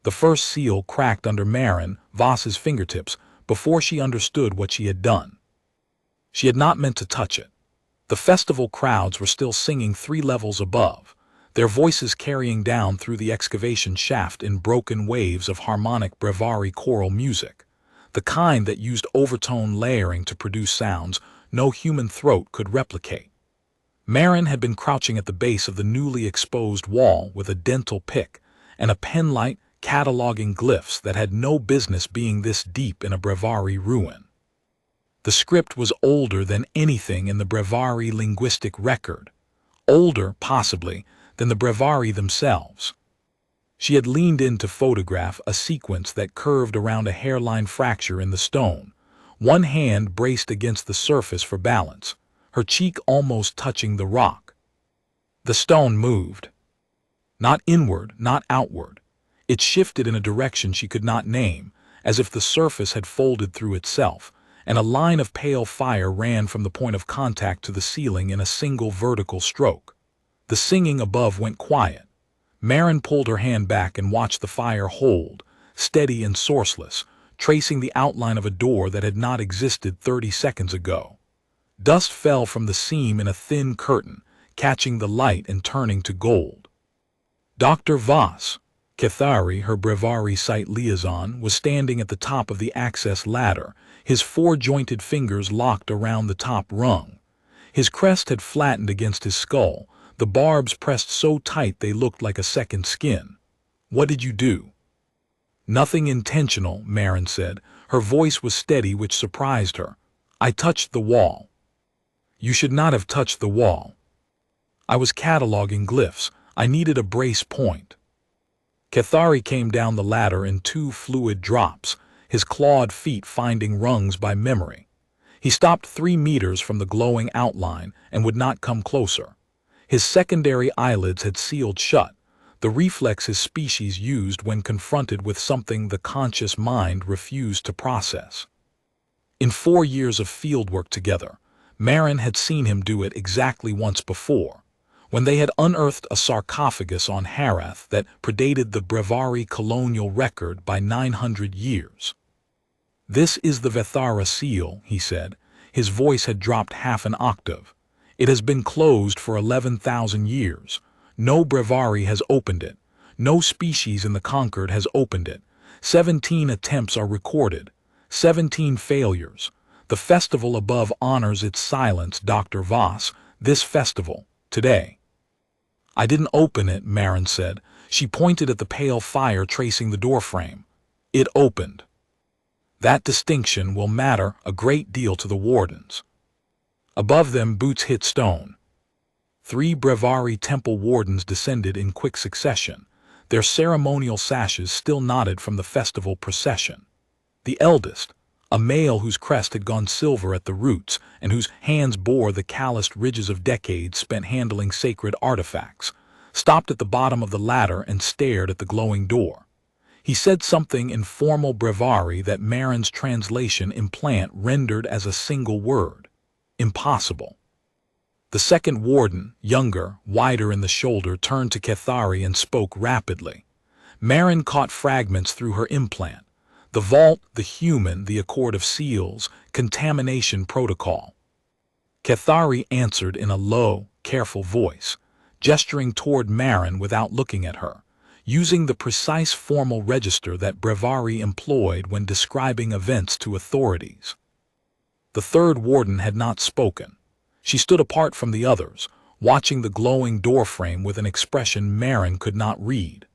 The first seal cracked under Marin Voss's fingertips before she understood what she had done. She had not meant to touch it. The festival crowds were still singing 3 levels above, their voices carrying down through the excavation shaft in broken waves of harmonic breviary choral music, the kind that used overtone layering to produce sounds no human throat could replicate. Marin had been crouching at the base of the newly exposed wall with a dental pick and a penlight cataloging glyphs that had no business being this deep in a breviary ruin. The script was older than anything in the breviary linguistic record, older, possibly, than the breviary themselves. She had leaned in to photograph a sequence that curved around a hairline fracture in the stone, one hand braced against the surface for balance, her cheek almost touching the rock. The stone moved. Not inward, not outward. It shifted in a direction she could not name, as if the surface had folded through itself, and a line of pale fire ran from the point of contact to the ceiling in a single vertical stroke. The singing above went quiet. Marin pulled her hand back and watched the fire hold, steady and sourceless, tracing the outline of a door that had not existed 30 seconds ago. Dust fell from the seam in a thin curtain, catching the light and turning to gold. Dr. Voss, Cathari, her breviary site liaison, was standing at the top of the access ladder, his 4-jointed fingers locked around the top rung. His crest had flattened against his skull, the barbs pressed so tight they looked like a second skin. "What did you do?" "Nothing intentional," Marin said. Her voice was steady, which surprised her. "I touched the wall." "You should not have touched the wall." "I was cataloging glyphs. I needed a brace point." Cathari came down the ladder in 2 fluid drops, his clawed feet finding rungs by memory. He stopped 3 meters from the glowing outline and would not come closer. His secondary eyelids had sealed shut, the reflex his species used when confronted with something the conscious mind refused to process. In 4 years of fieldwork together, Marin had seen him do it exactly once before, when they had unearthed a sarcophagus on Harath that predated the breviary colonial record by 900 years. "This is the Vethara seal," he said. His voice had dropped half an octave. "It has been closed for 11,000 years. No breviary has opened it. No species in the Concord has opened it. 17 attempts are recorded. 17 failures. The festival above honors its silence, Dr. Voss. This festival, today." "I didn't open it," Marin said. She pointed at the pale fire tracing the doorframe. "It opened." That distinction will matter a great deal to the wardens. Above them, boots hit stone. 3 breviary temple wardens descended in quick succession, their ceremonial sashes still knotted from the festival procession. The eldest, a male whose crest had gone silver at the roots and whose hands bore the calloused ridges of decades spent handling sacred artifacts, stopped at the bottom of the ladder and stared at the glowing door. He said something in formal breviary that Marin's translation implant rendered as a single word: impossible. The second warden, younger, wider in the shoulder, turned to Cathari and spoke rapidly. Marin caught fragments through her implant: the vault, the human, the accord of seals, contamination protocol. Cathari answered in a low, careful voice, gesturing toward Marin without looking at her, using the precise formal register that breviary employed when describing events to authorities. The third warden had not spoken. She stood apart from the others, watching the glowing doorframe with an expression Marin could not read.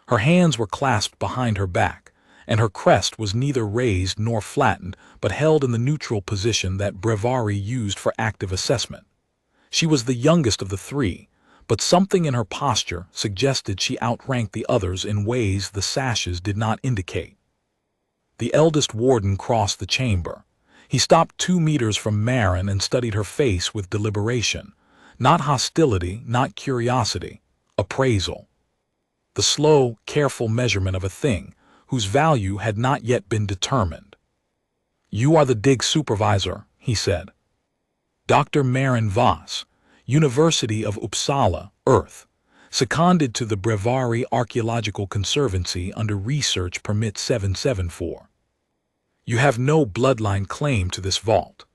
Her hands were clasped behind her back, and her crest was neither raised nor flattened, but held in the neutral position that breviary used for active assessment. She was the youngest of the 3, but something in her posture suggested she outranked the others in ways the sashes did not indicate. The eldest warden crossed the chamber. He stopped 2 meters from Marin and studied her face with deliberation. Not hostility, not curiosity, appraisal. The slow, careful measurement of a thing whose value had not yet been determined. "You are the dig supervisor," he said. "Dr. Marin Voss, University of Uppsala, Earth. seconded to the Brevari Archaeological Conservancy under Research Permit 774. You have no bloodline claim to this vault.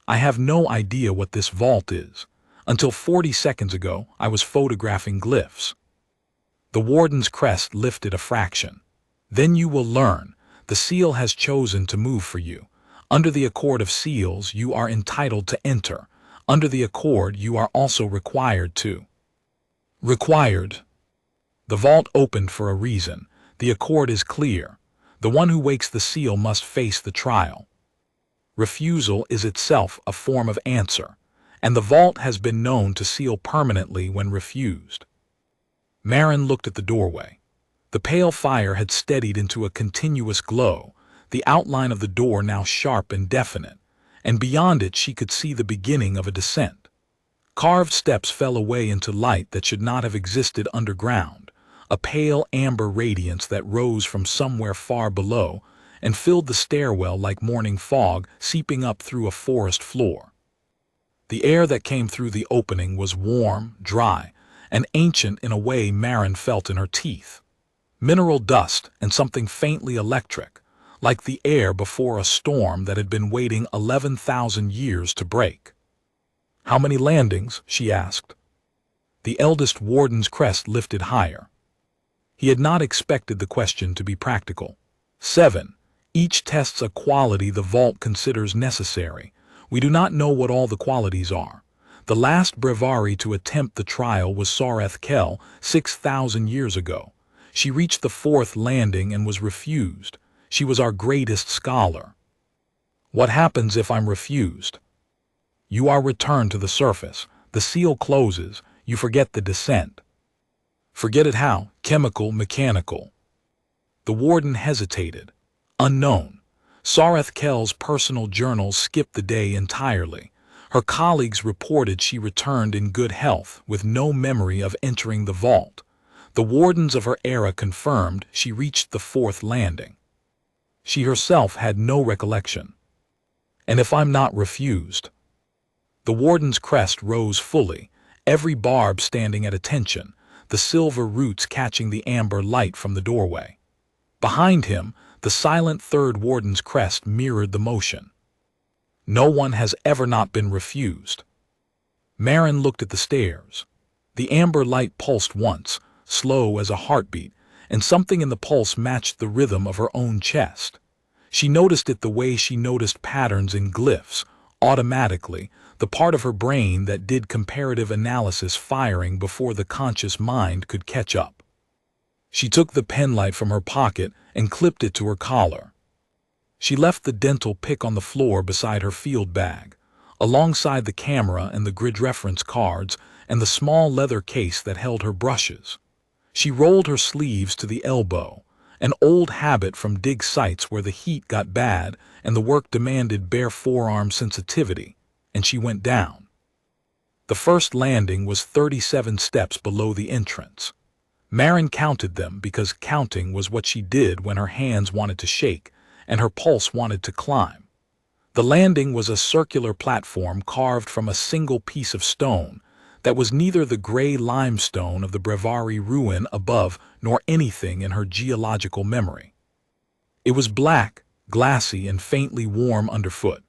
I have no idea what this vault is. Until 40 seconds ago, I was photographing glyphs. The warden's crest lifted a fraction. Then you will learn. The seal has chosen to move for you. Under the accord of seals, you are entitled to enter. Under the accord, you are also required to. Required. The vault opened for a reason. The accord is clear. The one who wakes the seal must face the trial. Refusal is itself a form of answer, and the vault has been known to seal permanently when refused. Marin looked at the doorway. The pale fire had steadied into a continuous glow, the outline of the door now sharp and definite, and beyond it she could see the beginning of a descent. Carved steps fell away into light that should not have existed underground, a pale amber radiance that rose from somewhere far below and filled the stairwell like morning fog seeping up through a forest floor. The air that came through the opening was warm, dry, and ancient in a way Marin felt in her teeth. Mineral dust and something faintly electric, like the air before a storm that had been waiting 11,000 years to break. "How many landings?" she asked. The eldest warden's crest lifted higher. He had not expected the question to be practical. 7. Each tests a quality the vault considers necessary. We do not know what all the qualities are. The last Brevari to attempt the trial was Sareth Kel 6,000 years ago. She reached the 4th landing and was refused. She was our greatest scholar. What happens if I'm refused? You are returned to the surface. The seal closes. You forget the descent. Forget it how? Chemical, mechanical. The warden hesitated. Unknown. Sareth Kel's personal journals skipped the day entirely. Her colleagues reported she returned in good health, with no memory of entering the vault. The wardens of her era confirmed she reached the 4th landing. She herself had no recollection. And if I'm not refused? The warden's crest rose fully, every barb standing at attention, the silver roots catching the amber light from the doorway. Behind him, the silent 3rd warden's crest mirrored the motion. No one has ever not been refused. Marin looked at the stairs. The amber light pulsed once, slow as a heartbeat, and something in the pulse matched the rhythm of her own chest. She noticed it the way she noticed patterns in glyphs, automatically, the part of her brain that did comparative analysis firing before the conscious mind could catch up. She took the penlight from her pocket and clipped it to her collar. She left the dental pick on the floor beside her field bag, alongside the camera and the grid reference cards and the small leather case that held her brushes. She rolled her sleeves to the elbow, an old habit from dig sites where the heat got bad and the work demanded bare forearm sensitivity, and she went down. The 1st landing was 37 steps below the entrance. Marin counted them because counting was what she did when her hands wanted to shake and her pulse wanted to climb. The landing was a circular platform carved from a single piece of stone that was neither the gray limestone of the Brevari ruin above nor anything in her geological memory. It was black, glassy, and faintly warm underfoot,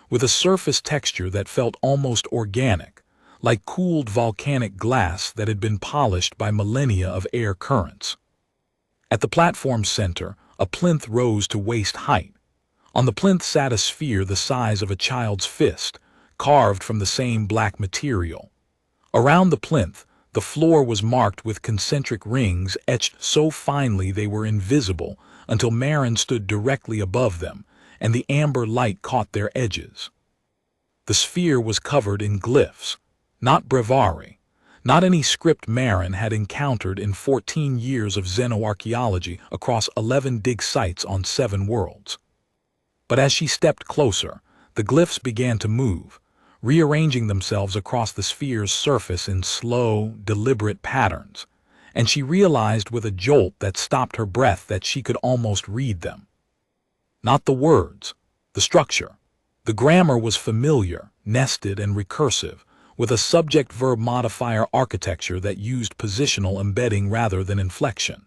with a surface texture that felt almost organic, like cooled volcanic glass that had been polished by millennia of air currents. At the platform's center, a plinth rose to waist height. On the plinth sat a sphere the size of a child's fist, carved from the same black material. Around the plinth, the floor was marked with concentric rings etched so finely they were invisible until Marin stood directly above them, and the amber light caught their edges. The sphere was covered in glyphs, not Brevari, not any script Marin had encountered in 14 years of xenoarchaeology across 11 dig sites on 7 worlds. But as she stepped closer, the glyphs began to move, rearranging themselves across the sphere's surface in slow, deliberate patterns, and she realized with a jolt that stopped her breath that she could almost read them. Not the words, the structure. The grammar was familiar, nested, and recursive, with a subject-verb modifier architecture that used positional embedding rather than inflection.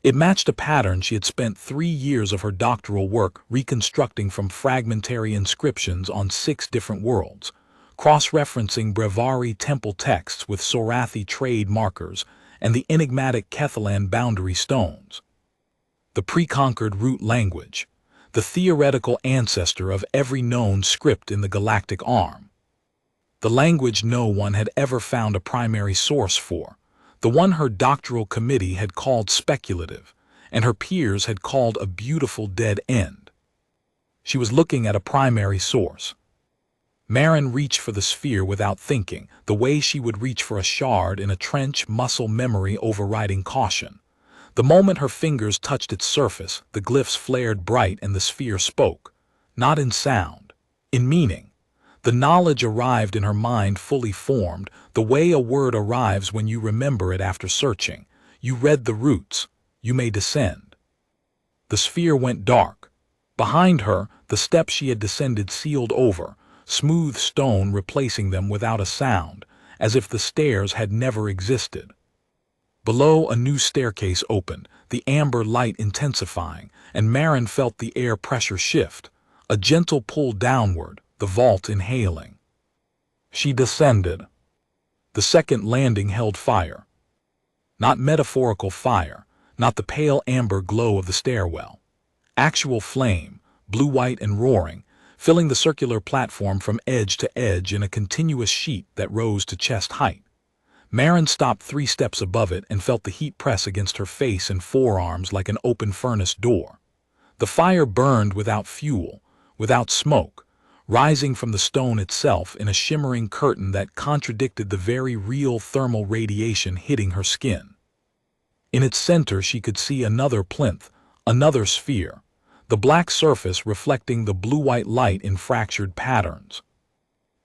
It matched a pattern she had spent 3 years of her doctoral work reconstructing from fragmentary inscriptions on 6 different worlds, cross-referencing Brevari temple texts with Sorathi trade markers and the enigmatic Kethalan boundary stones. The pre-concord root language, the theoretical ancestor of every known script in the galactic arm. The language no one had ever found a primary source for, the one her doctoral committee had called speculative, and her peers had called a beautiful dead end. She was looking at a primary source. Marin reached for the sphere without thinking, the way she would reach for a shard in a trench, muscle memory overriding caution. The moment her fingers touched its surface, the glyphs flared bright and the sphere spoke, not in sound, in meaning. The knowledge arrived in her mind fully formed, the way a word arrives when you remember it after searching. You read the roots. You may descend. The sphere went dark. Behind her, the steps she had descended sealed over, smooth stone replacing them without a sound, as if the stairs had never existed. Below, a new staircase opened, the amber light intensifying, and Marin felt the air pressure shift, a gentle pull downward, the vault inhaling. She descended. The second landing held fire. Not metaphorical fire, not the pale amber glow of the stairwell. Actual flame, blue-white and roaring, filling the circular platform from edge to edge in a continuous sheet that rose to chest height. Marin stopped 3 steps above it and felt the heat press against her face and forearms like an open furnace door. The fire burned without fuel, without smoke, rising from the stone itself in a shimmering curtain that contradicted the very real thermal radiation hitting her skin. In its center she could see another plinth, another sphere, the black surface reflecting the blue-white light in fractured patterns.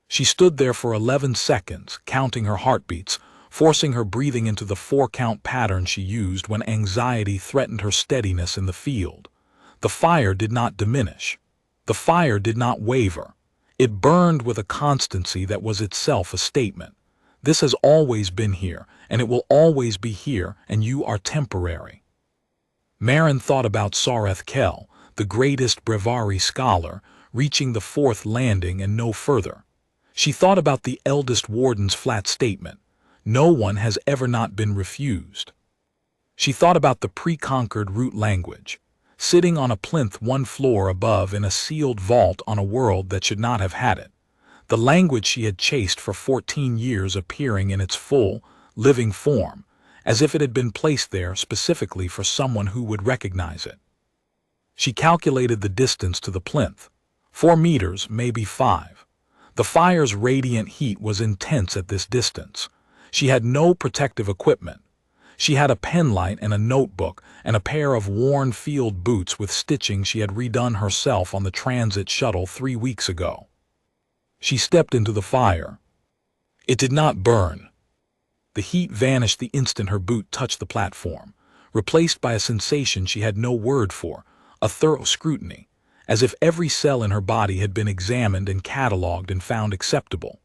She stood there for 11 seconds, counting her heartbeats, forcing her breathing into the 4-count pattern she used when anxiety threatened her steadiness in the field. The fire did not diminish. The fire did not waver. It burned with a constancy that was itself a statement. This has always been here, and it will always be here, and you are temporary. Marin thought about Sareth Kell, the greatest Brevari scholar, reaching the 4th landing and no further. She thought about the eldest warden's flat statement, no one has ever not been refused. She thought about the pre-concord root language, sitting on a plinth 1 floor above in a sealed vault on a world that should not have had it. The language she had chased for 14 years appearing in its full, living form, as if it had been placed there specifically for someone who would recognize it. She calculated the distance to the plinth. 4 meters, maybe 5. The fire's radiant heat was intense at this distance. She had no protective equipment. She had a penlight and a notebook and a pair of worn field boots with stitching she had redone herself on the transit shuttle 3 weeks ago. She stepped into the fire. It did not burn. The heat vanished the instant her boot touched the platform, replaced by a sensation she had no word for, a thorough scrutiny, as if every cell in her body had been examined and catalogued and found acceptable.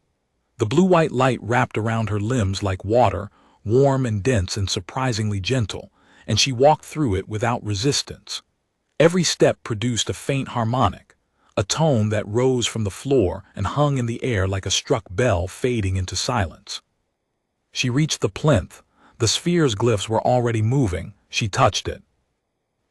The blue-white light wrapped around her limbs like water, warm and dense and surprisingly gentle, and she walked through it without resistance. Every step produced a faint harmonic, a tone that rose from the floor and hung in the air like a struck bell fading into silence. She reached the plinth. The sphere's glyphs were already moving. She touched it.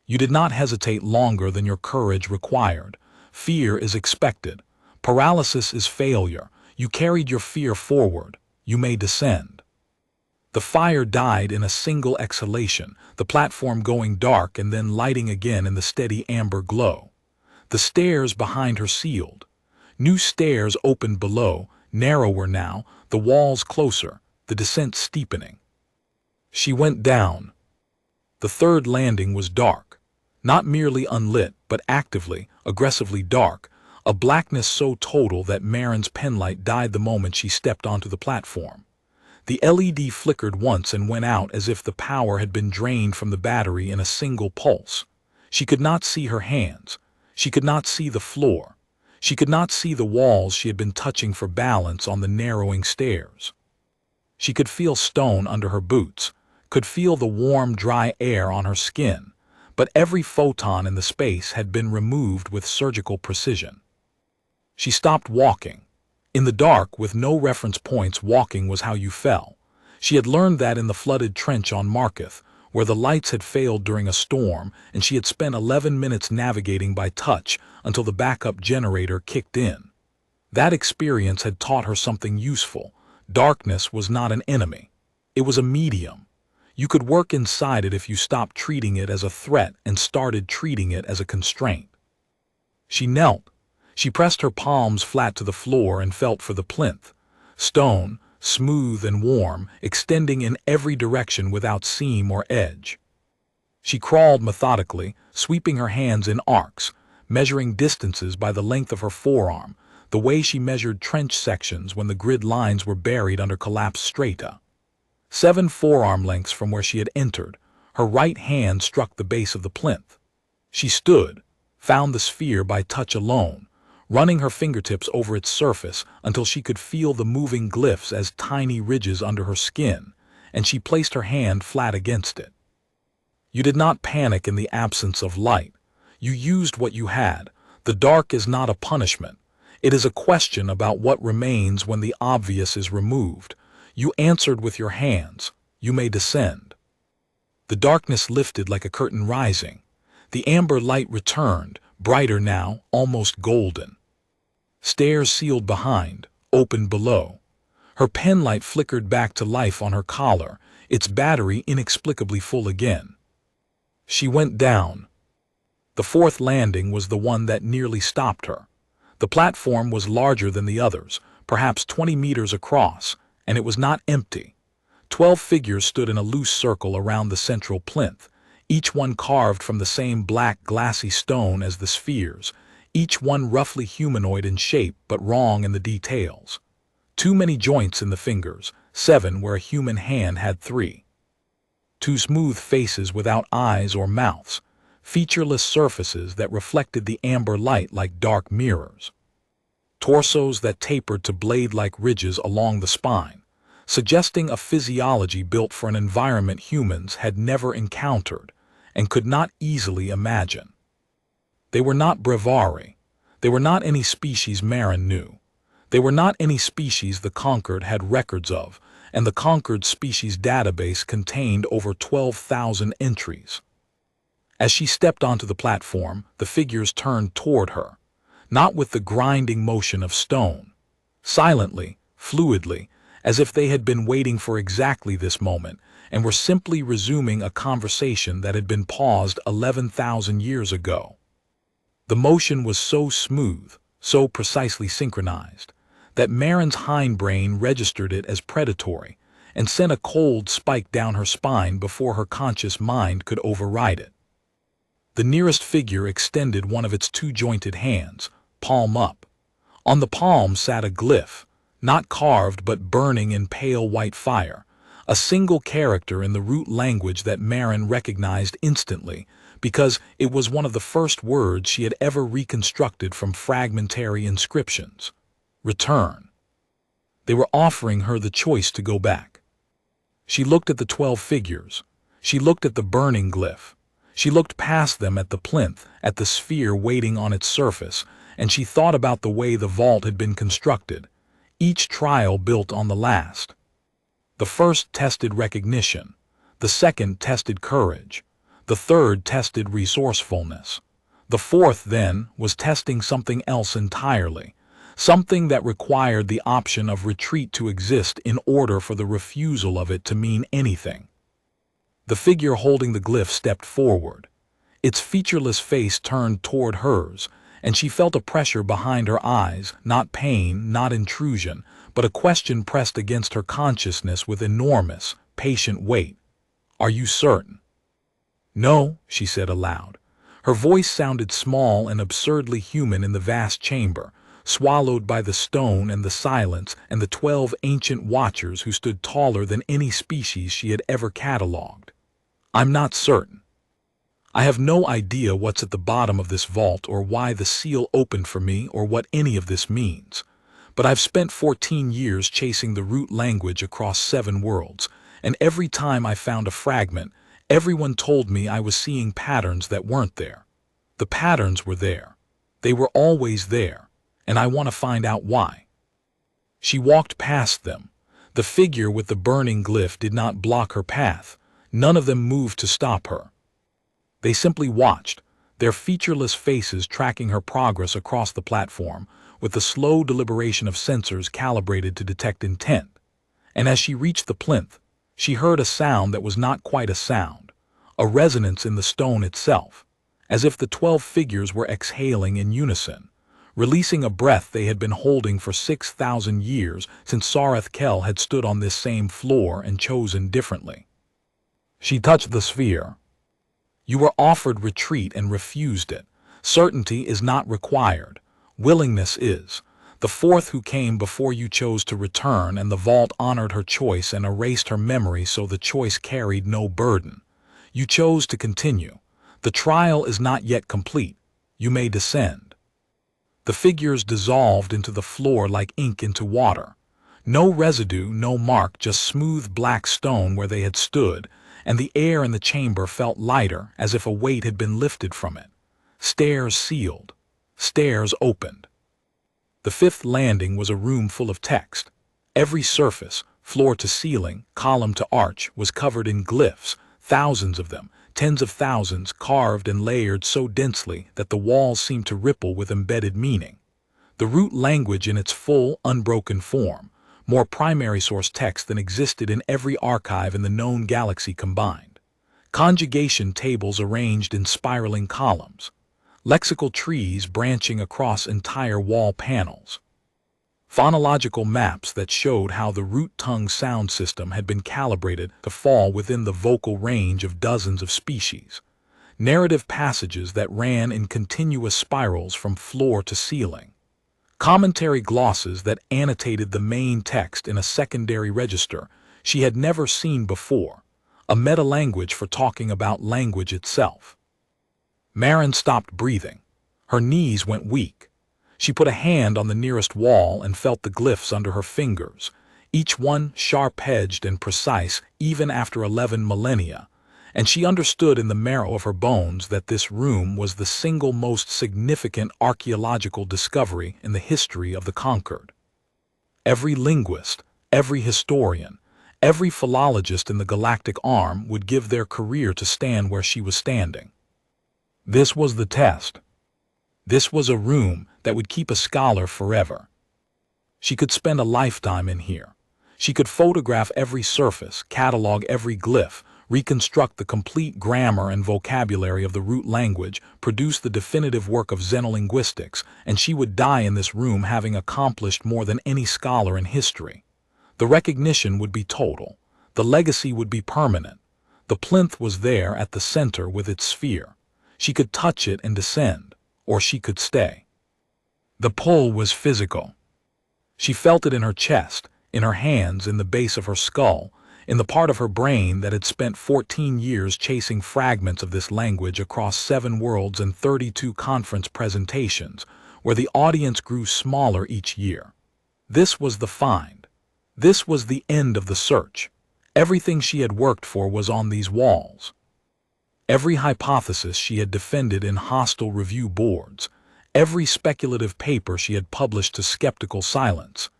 You did not hesitate longer than your courage required. Fear is expected. Paralysis is failure. You carried your fear forward. You may descend. The fire died in a single exhalation, the platform going dark and then lighting again in the steady amber glow. The stairs behind her sealed. New stairs opened below, narrower now, the walls closer, the descent steepening. She went down. The 3rd landing was dark, not merely unlit, but actively, aggressively dark, a blackness so total that Marin's penlight died the moment she stepped onto the platform. The LED flickered once and went out as if the power had been drained from the battery in a single pulse. She could not see her hands. She could not see the floor. She could not see the walls she had been touching for balance on the narrowing stairs. She could feel stone under her boots, could feel the warm, dry air on her skin, but every photon in the space had been removed with surgical precision. She stopped walking. In the dark, with no reference points, walking was how you fell. She had learned that in the flooded trench on Marketh, where the lights had failed during a storm, and she had spent 11 minutes navigating by touch until the backup generator kicked in. That experience had taught her something useful. Darkness was not an enemy. It was a medium. You could work inside it if you stopped treating it as a threat and started treating it as a constraint. She knelt. She pressed her palms flat to the floor and felt for the plinth. Stone, smooth and warm, extending in every direction without seam or edge. She crawled methodically, sweeping her hands in arcs, measuring distances by the length of her forearm, the way she measured trench sections when the grid lines were buried under collapsed strata. 7 forearm lengths from where she had entered, her right hand struck the base of the plinth. She stood, found the sphere by touch alone, running her fingertips over its surface until she could feel the moving glyphs as tiny ridges under her skin, and she placed her hand flat against it. You did not panic in the absence of light. You used what you had. The dark is not a punishment. It is a question about what remains when the obvious is removed. You answered with your hands. You may descend. The darkness lifted like a curtain rising. The amber light returned, brighter now, almost golden. Stairs sealed behind, opened below. Her pen light flickered back to life on her collar, its battery inexplicably full again. She went down. The 4th landing was the one that nearly stopped her. The platform was larger than the others, perhaps 20 meters across, and it was not empty. 12 figures stood in a loose circle around the central plinth, each one carved from the same black, glassy stone as the spheres, each one roughly humanoid in shape but wrong in the details. Too many joints in the fingers, 7 where a human hand had 3. 2 smooth faces without eyes or mouths, featureless surfaces that reflected the amber light like dark mirrors. Torsos that tapered to blade-like ridges along the spine, suggesting a physiology built for an environment humans had never encountered and could not easily imagine. They were not brevari. They were not any species Marin knew. They were not any species the Concord had records of, and the Concord species database contained over 12,000 entries. As she stepped onto the platform, the figures turned toward her, not with the grinding motion of stone. Silently, fluidly, as if they had been waiting for exactly this moment and were simply resuming a conversation that had been paused 11,000 years ago. The motion was so smooth, so precisely synchronized, that Marin's hindbrain registered it as predatory and sent a cold spike down her spine before her conscious mind could override it. The nearest figure extended one of its 2 jointed hands, palm up. On the palm sat a glyph, not carved but burning in pale white fire, a single character in the root language that Marin recognized instantly because it was one of the first words she had ever reconstructed from fragmentary inscriptions. Return. They were offering her the choice to go back. She looked at the 12 figures. She looked at the burning glyph. She looked past them at the plinth, at the sphere waiting on its surface, and she thought about the way the vault had been constructed, each trial built on the last. The first tested recognition. The second tested courage. The third tested resourcefulness. The 4th, then, was testing something else entirely, something that required the option of retreat to exist in order for the refusal of it to mean anything. The figure holding the glyph stepped forward. Its featureless face turned toward hers, and she felt a pressure behind her eyes, not pain, not intrusion, but a question pressed against her consciousness with enormous, patient weight. "Are you certain?" "No," she said aloud. Her voice sounded small and absurdly human in the vast chamber, swallowed by the stone and the silence and the 12 ancient watchers who stood taller than any species she had ever catalogued. "I'm not certain. I have no idea what's at the bottom of this vault or why the seal opened for me or what any of this means. But I've spent 14 years chasing the root language across 7 worlds, and every time I found a fragment, everyone told me I was seeing patterns that weren't there. The patterns were there. They were always there, and I want to find out why. She walked past them. The figure with the burning glyph did not block her path. None of them moved to stop her. They simply watched, their featureless faces tracking her progress across the platform, with the slow deliberation of sensors calibrated to detect intent. And as she reached the plinth, she heard a sound that was not quite a sound, a resonance in the stone itself, as if the 12 figures were exhaling in unison, releasing a breath they had been holding for 6,000 years since Sareth Kel had stood on this same floor and chosen differently. She touched the sphere. You were offered retreat and refused it. Certainty is not required. Willingness is. The fourth who came before you chose to return, and the vault honored her choice and erased her memory so the choice carried no burden. You chose to continue. The trial is not yet complete. You may descend. The figures dissolved into the floor like ink into water. No residue, no mark, just smooth black stone where they had stood, and the air in the chamber felt lighter, as if a weight had been lifted from it. Stairs sealed. Stairs opened. The 5th landing was a room full of text. Every surface, floor to ceiling, column to arch, was covered in glyphs, thousands of them, tens of thousands, carved and layered so densely that the walls seemed to ripple with embedded meaning. The root language in its full, unbroken form, more primary source text than existed in every archive in the known galaxy combined. Conjugation tables arranged in spiraling columns. Lexical trees branching across entire wall panels. Phonological maps that showed how the root tongue sound system had been calibrated to fall within the vocal range of dozens of species. Narrative passages that ran in continuous spirals from floor to ceiling. Commentary glosses that annotated the main text in a secondary register she had never seen before, a meta-language for talking about language itself. Marin stopped breathing. Her knees went weak. She put a hand on the nearest wall and felt the glyphs under her fingers, each one sharp-edged and precise even after 11 millennia, and she understood in the marrow of her bones that this room was the single most significant archaeological discovery in the history of the Concord. Every linguist, every historian, every philologist in the galactic arm would give their career to stand where she was standing. This was the test. This was a room that would keep a scholar forever. She could spend a lifetime in here. She could photograph every surface, catalog every glyph, reconstruct the complete grammar and vocabulary of the root language, produce the definitive work of xenolinguistics, and she would die in this room having accomplished more than any scholar in history. The recognition would be total. The legacy would be permanent. The plinth was there at the center with its sphere. She could touch it and descend, or she could stay. The pull was physical. She felt it in her chest, in her hands, in the base of her skull, in the part of her brain that had spent 14 years chasing fragments of this language across 7 worlds and 32 conference presentations, where the audience grew smaller each year. This was the find. This was the end of the search. Everything she had worked for was on these walls. Every hypothesis she had defended in hostile review boards, every speculative paper she had published to skeptical silence,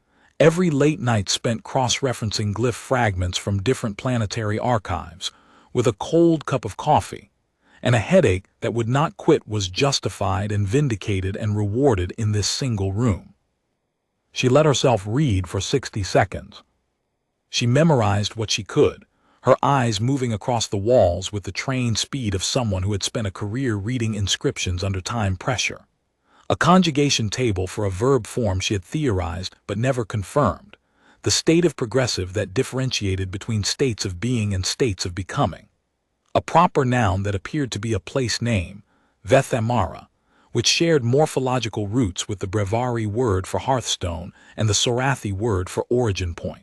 every late night spent cross-referencing glyph fragments from different planetary archives, with a cold cup of coffee, and a headache that would not quit was justified and vindicated and rewarded in this single room. She let herself read for 60 seconds. She memorized what she could, her eyes moving across the walls with the trained speed of someone who had spent a career reading inscriptions under time pressure. A conjugation table for a verb form she had theorized but never confirmed, the stative progressive that differentiated between states of being and states of becoming. A proper noun that appeared to be a place name, Vethamara, which shared morphological roots with the Brevari word for hearthstone and the Sorathi word for origin point.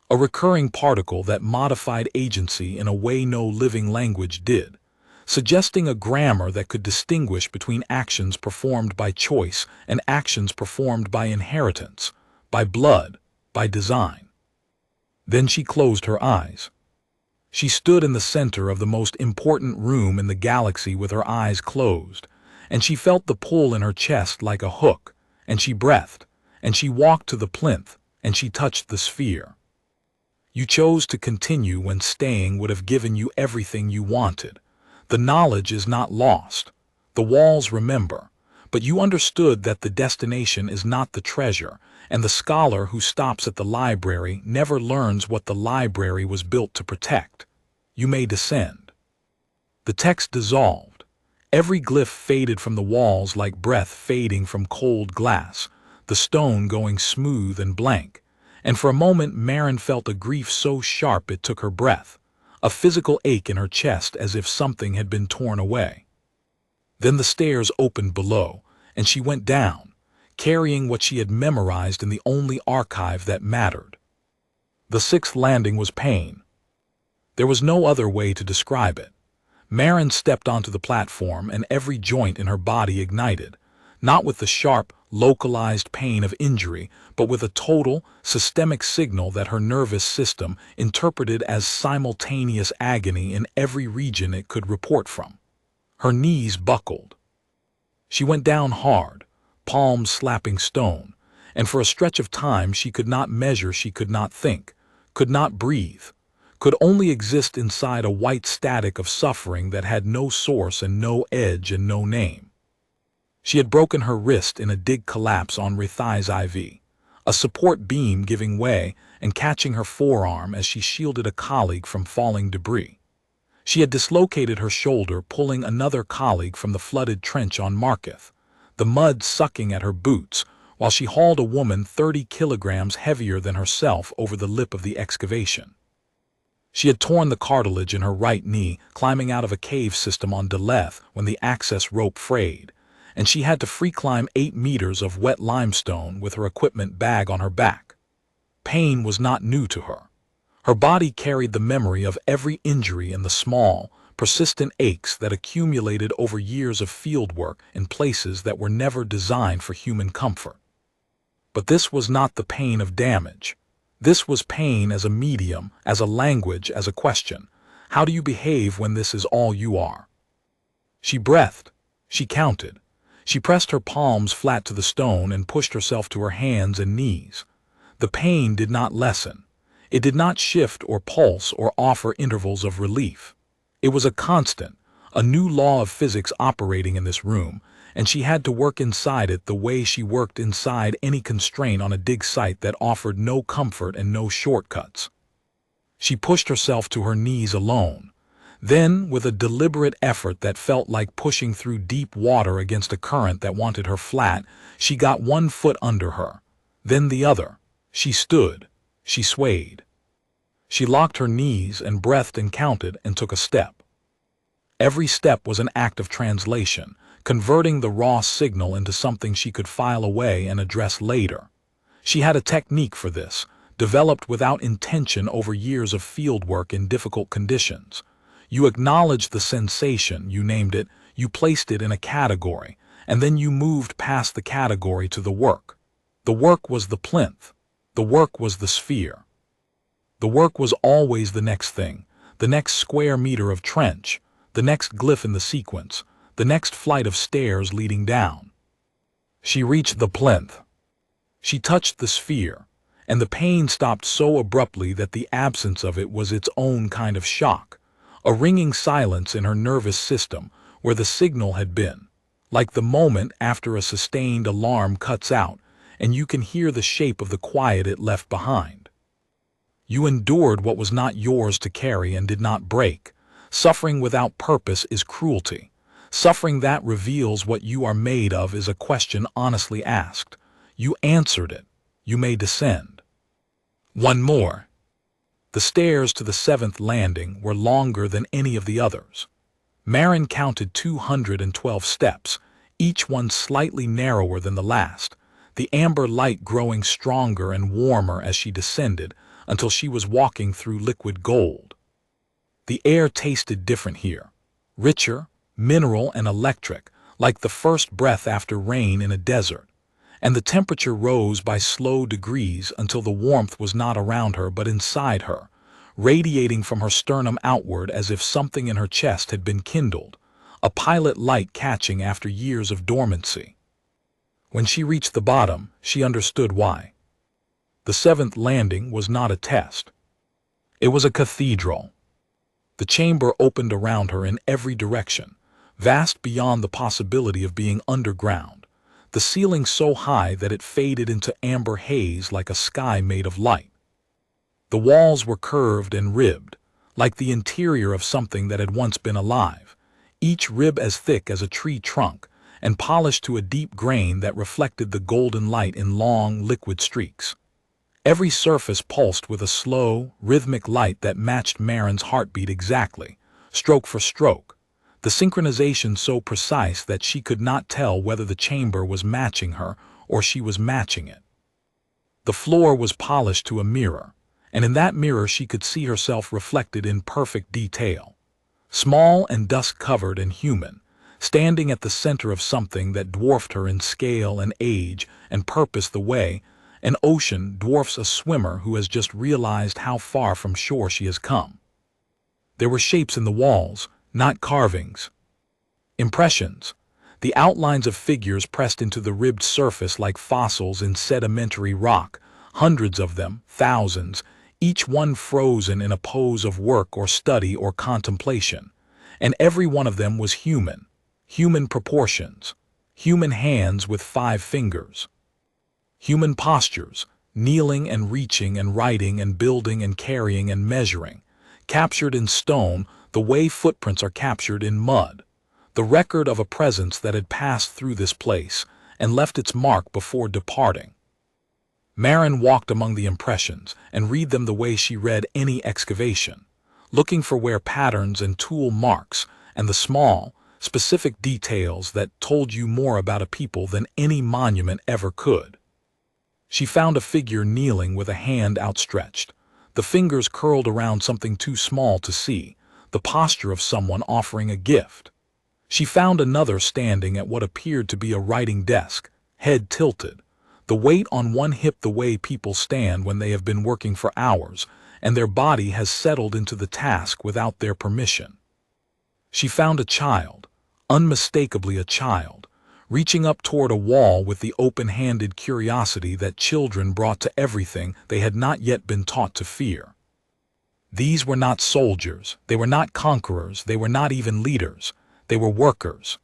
A recurring particle that modified agency in a way no living language did, suggesting a grammar that could distinguish between actions performed by choice and actions performed by inheritance, by blood, by design. Then she closed her eyes. She stood in the center of the most important room in the galaxy with her eyes closed, and she felt the pull in her chest like a hook, and she breathed, and she walked to the plinth, and she touched the sphere. You chose to continue when staying would have given you everything you wanted. The knowledge is not lost. The walls remember. But you understood that the destination is not the treasure, and the scholar who stops at the library never learns what the library was built to protect. You may descend. The text dissolved. Every glyph faded from the walls like breath fading from cold glass, the stone going smooth and blank. And for a moment Marin felt a grief so sharp it took her breath, a physical ache in her chest as if something had been torn away. Then the stairs opened below, and she went down, carrying what she had memorized in the only archive that mattered. The sixth landing was pain. There was no other way to describe it. Marin stepped onto the platform, and every joint in her body ignited, not with the sharp, localized pain of injury, but with a total, systemic signal that her nervous system interpreted as simultaneous agony in every region it could report from. Her knees buckled. She went down hard, palms slapping stone, and for a stretch of time she could not measure, she could not think, could not breathe, could only exist inside a white static of suffering that had no source and no edge and no name. She had broken her wrist in a dig collapse on Rithai's IV, a support beam giving way and catching her forearm as she shielded a colleague from falling debris. She had dislocated her shoulder pulling another colleague from the flooded trench on Marketh, the mud sucking at her boots, while she hauled a woman 30 kilograms heavier than herself over the lip of the excavation. She had torn the cartilage in her right knee climbing out of a cave system on Deleth when the access rope frayed, and she had to free climb 8 meters of wet limestone with her equipment bag on her back. Pain was not new to her. Her body carried the memory of every injury and the small, persistent aches that accumulated over years of field work in places that were never designed for human comfort. But this was not the pain of damage. This was pain as a medium, as a language, as a question. How do you behave when this is all you are? She breathed. She counted. She pressed her palms flat to the stone and pushed herself to her hands and knees. The pain did not lessen. It did not shift or pulse or offer intervals of relief. It was a constant, a new law of physics operating in this room, and she had to work inside it the way she worked inside any constraint on a dig site that offered no comfort and no shortcuts. She pushed herself to her knees alone. Then, with a deliberate effort that felt like pushing through deep water against a current that wanted her flat, she got one foot under her. Then the other. She stood. She swayed. She locked her knees and breathed and counted and took a step. Every step was an act of translation, converting the raw signal into something she could file away and address later. She had a technique for this, developed without intention over years of field work in difficult conditions. You acknowledged the sensation, you named it, you placed it in a category, and then you moved past the category to the work. The work was the plinth. The work was the sphere. The work was always the next thing, the next square meter of trench, the next glyph in the sequence, the next flight of stairs leading down. She reached the plinth. She touched the sphere, and the pain stopped so abruptly that the absence of it was its own kind of shock, a ringing silence in her nervous system where the signal had been, like the moment after a sustained alarm cuts out and you can hear the shape of the quiet it left behind. You endured what was not yours to carry and did not break. Suffering without purpose is cruelty. Suffering that reveals what you are made of is a question honestly asked. You answered it. You may descend. One more. The stairs to the 7th landing were longer than any of the others. Marin counted 212 steps, each one slightly narrower than the last, the amber light growing stronger and warmer as she descended until she was walking through liquid gold. The air tasted different here, richer, mineral and electric, like the first breath after rain in a desert, and the temperature rose by slow degrees until the warmth was not around her but inside her, radiating from her sternum outward as if something in her chest had been kindled, a pilot light catching after years of dormancy. When she reached the bottom, she understood why. The seventh landing was not a test. It was a cathedral. The chamber opened around her in every direction, vast beyond the possibility of being underground, the ceiling so high that it faded into amber haze like a sky made of light. The walls were curved and ribbed, like the interior of something that had once been alive, each rib as thick as a tree trunk, and polished to a deep grain that reflected the golden light in long, liquid streaks. Every surface pulsed with a slow, rhythmic light that matched Marin's heartbeat exactly, stroke for stroke, the synchronization so precise that she could not tell whether the chamber was matching her or she was matching it. The floor was polished to a mirror, and in that mirror she could see herself reflected in perfect detail, small and dust-covered and human, standing at the center of something that dwarfed her in scale and age and purpose the way an ocean dwarfs a swimmer who has just realized how far from shore she has come. There were shapes in the walls, not carvings. Impressions, the outlines of figures pressed into the ribbed surface like fossils in sedimentary rock, hundreds of them, thousands, each one frozen in a pose of work or study or contemplation, and every one of them was human, human proportions, human hands with 5 fingers. Human postures, kneeling and reaching and writing and building and carrying and measuring, captured in stone the way footprints are captured in mud, the record of a presence that had passed through this place and left its mark before departing. Marin walked among the impressions and read them the way she read any excavation, looking for where patterns and tool marks and the small, specific details that told you more about a people than any monument ever could. She found a figure kneeling with a hand outstretched, the fingers curled around something too small to see, the posture of someone offering a gift. She found another standing at what appeared to be a writing desk, head tilted, the weight on one hip the way people stand when they have been working for hours, and their body has settled into the task without their permission. She found a child, unmistakably a child, reaching up toward a wall with the open-handed curiosity that children brought to everything they had not yet been taught to fear. These were not soldiers, they were not conquerors, they were not even leaders, they were workers.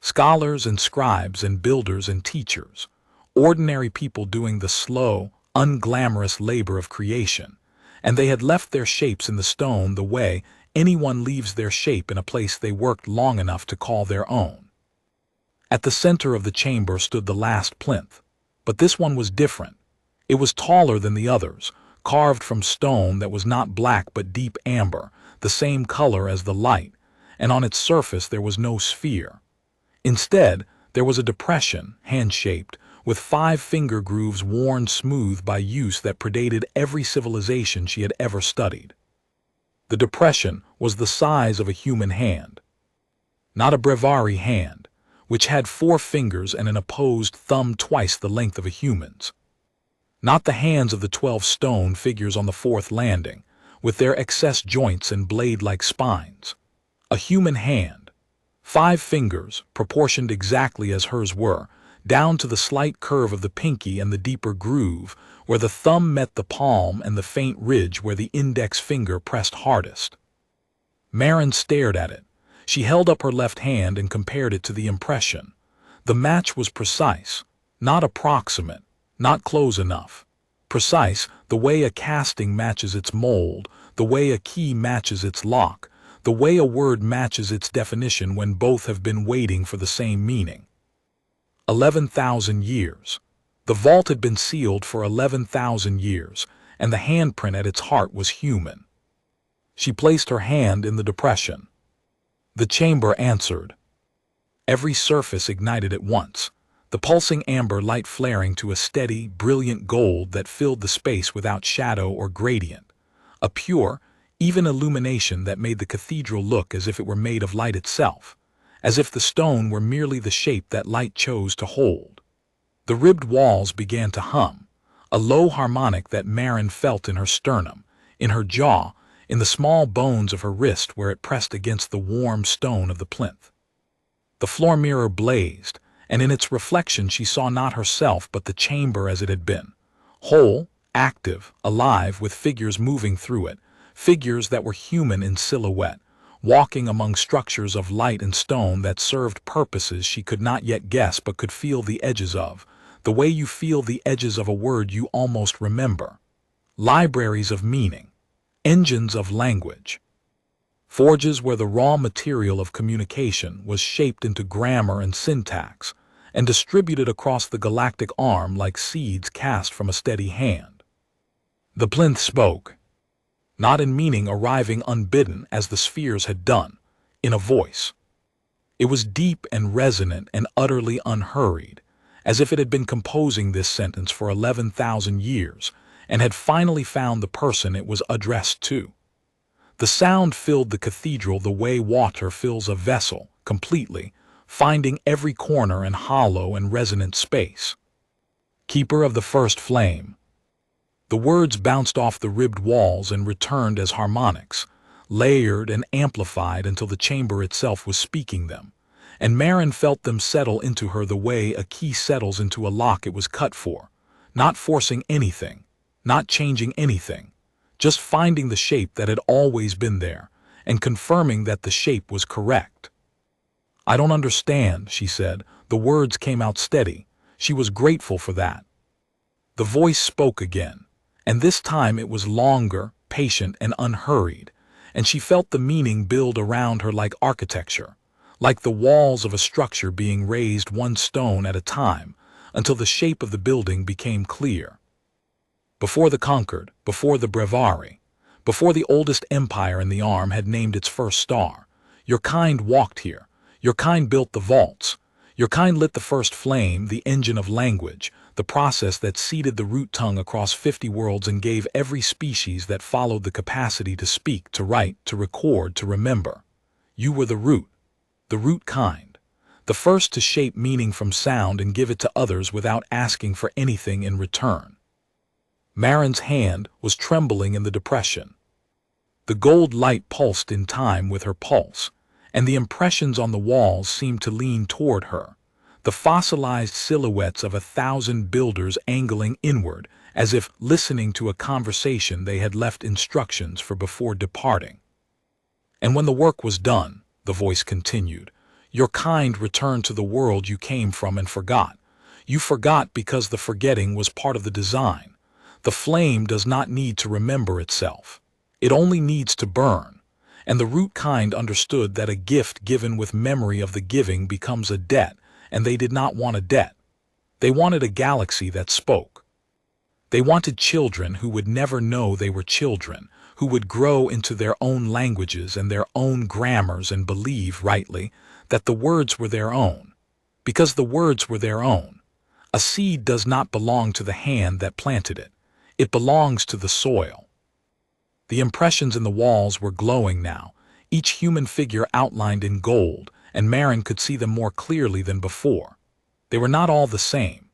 Scholars and scribes and builders and teachers, ordinary people doing the slow, unglamorous labor of creation, and they had left their shapes in the stone the way anyone leaves their shape in a place they worked long enough to call their own. At the center of the chamber stood the last plinth, but this one was different. It was taller than the others, carved from stone that was not black but deep amber, the same color as the light, and on its surface there was no sphere. Instead, there was a depression, hand-shaped, with 5 finger grooves worn smooth by use that predated every civilization she had ever studied. The depression was the size of a human hand. Not a breviary hand, which had 4 fingers and an opposed thumb twice the length of a human's. Not the hands of the 12 stone figures on the 4th landing, with their excess joints and blade-like spines. A human hand, 5 fingers, proportioned exactly as hers were, down to the slight curve of the pinky and the deeper groove, where the thumb met the palm and the faint ridge where the index finger pressed hardest. Marin stared at it. She held up her left hand and compared it to the impression. The match was precise, not approximate, not close enough. Precise, the way a casting matches its mold, the way a key matches its lock, the way a word matches its definition when both have been waiting for the same meaning. 11,000 years. The vault had been sealed for 11,000 years, and the handprint at its heart was human. She placed her hand in the depression. The chamber answered. Every surface ignited at once, the pulsing amber light flaring to a steady, brilliant gold that filled the space without shadow or gradient, a pure, even illumination that made the cathedral look as if it were made of light itself, as if the stone were merely the shape that light chose to hold. The ribbed walls began to hum, a low harmonic that Maren felt in her sternum, in her jaw, in the small bones of her wrist where it pressed against the warm stone of the plinth. The floor mirror blazed, and in its reflection she saw not herself but the chamber as it had been, whole, active, alive, with figures moving through it, figures that were human in silhouette, walking among structures of light and stone that served purposes she could not yet guess but could feel the edges of, the way you feel the edges of a word you almost remember. Libraries of meaning, engines of language, forges where the raw material of communication was shaped into grammar and syntax and distributed across the galactic arm like seeds cast from a steady hand. The plinth spoke, not in meaning arriving unbidden as the spheres had done, in a voice. It was deep and resonant and utterly unhurried, as if it had been composing this sentence for 11,000 years and had finally found the person it was addressed to. The sound filled the cathedral the way water fills a vessel, completely, finding every corner and hollow and resonant space. Keeper of the first flame. The words bounced off the ribbed walls and returned as harmonics, layered and amplified until the chamber itself was speaking them, and Maren felt them settle into her the way a key settles into a lock it was cut for, not forcing anything, not changing anything, just finding the shape that had always been there, and confirming that the shape was correct. "I don't understand," she said. The words came out steady. She was grateful for that. The voice spoke again, and this time it was longer, patient, and unhurried, and she felt the meaning build around her like architecture, like the walls of a structure being raised one stone at a time until the shape of the building became clear. Before the Concord, before the Breviary, before the oldest empire in the arm had named its first star, your kind walked here, your kind built the vaults, your kind lit the first flame, the engine of language, the process that seeded the root tongue across 50 worlds and gave every species that followed the capacity to speak, to write, to record, to remember. You were the root kind, the first to shape meaning from sound and give it to others without asking for anything in return. Maren's hand was trembling in the depression. The gold light pulsed in time with her pulse, and the impressions on the walls seemed to lean toward her, the fossilized silhouettes of 1,000 builders angling inward as if listening to a conversation they had left instructions for before departing. And when the work was done, the voice continued, your kind returned to the world you came from and forgot. You forgot because the forgetting was part of the design. The flame does not need to remember itself. It only needs to burn. And the root kind understood that a gift given with memory of the giving becomes a debt, and they did not want a debt. They wanted a galaxy that spoke. They wanted children who would never know they were children, who would grow into their own languages and their own grammars and believe, rightly, that the words were their own. Because the words were their own. A seed does not belong to the hand that planted it. It belongs to the soil. The impressions in the walls were glowing now, each human figure outlined in gold, and Maren could see them more clearly than before. They were not all the same.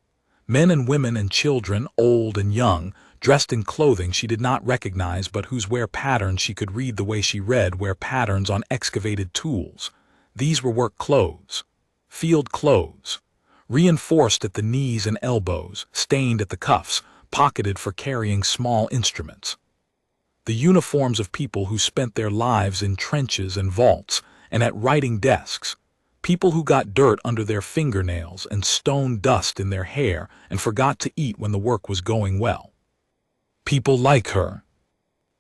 Men and women and children, old and young, dressed in clothing she did not recognize but whose wear patterns she could read the way she read wear patterns on excavated tools. These were work clothes, field clothes, reinforced at the knees and elbows, stained at the cuffs, pocketed for carrying small instruments. The uniforms of people who spent their lives in trenches and vaults and at writing desks, people who got dirt under their fingernails and stone dust in their hair and forgot to eat when the work was going well. People like her.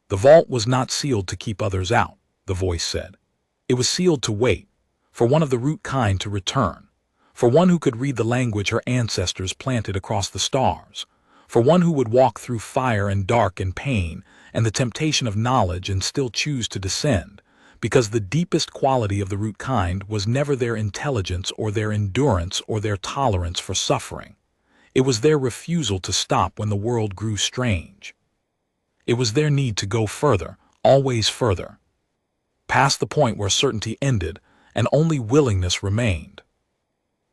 The vault was not sealed to keep others out, the voice said. It was sealed to wait, for one of the root kind to return, for one who could read the language her ancestors planted across the stars, for one who would walk through fire and dark and pain and the temptation of knowledge and still choose to descend, because the deepest quality of the root kind was never their intelligence or their endurance or their tolerance for suffering. It was their refusal to stop when the world grew strange. It was their need to go further, always further, past the point where certainty ended and only willingness remained.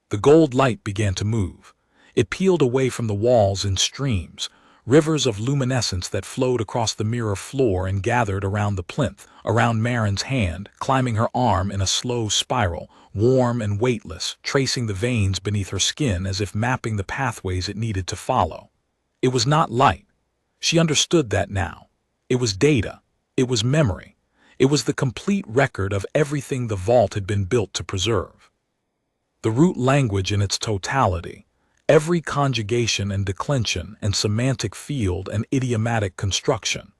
The gold light began to move. It peeled away from the walls in streams, rivers of luminescence that flowed across the mirror floor and gathered around the plinth, around Marin's hand, climbing her arm in a slow spiral, warm and weightless, tracing the veins beneath her skin as if mapping the pathways it needed to follow. It was not light. She understood that now. It was data. It was memory. It was the complete record of everything the vault had been built to preserve. The root language in its totality, every conjugation and declension and semantic field and idiomatic construction,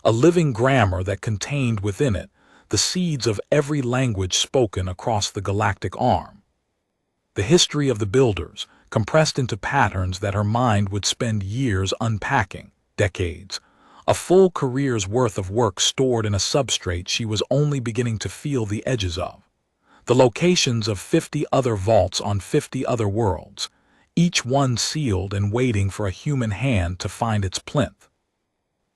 a living grammar that contained within it the seeds of every language spoken across the galactic arm. The history of the builders, compressed into patterns that her mind would spend years unpacking, decades, a full career's worth of work stored in a substrate she was only beginning to feel the edges of. The locations of 50 other vaults on 50 other worlds, each one sealed and waiting for a human hand to find its plinth.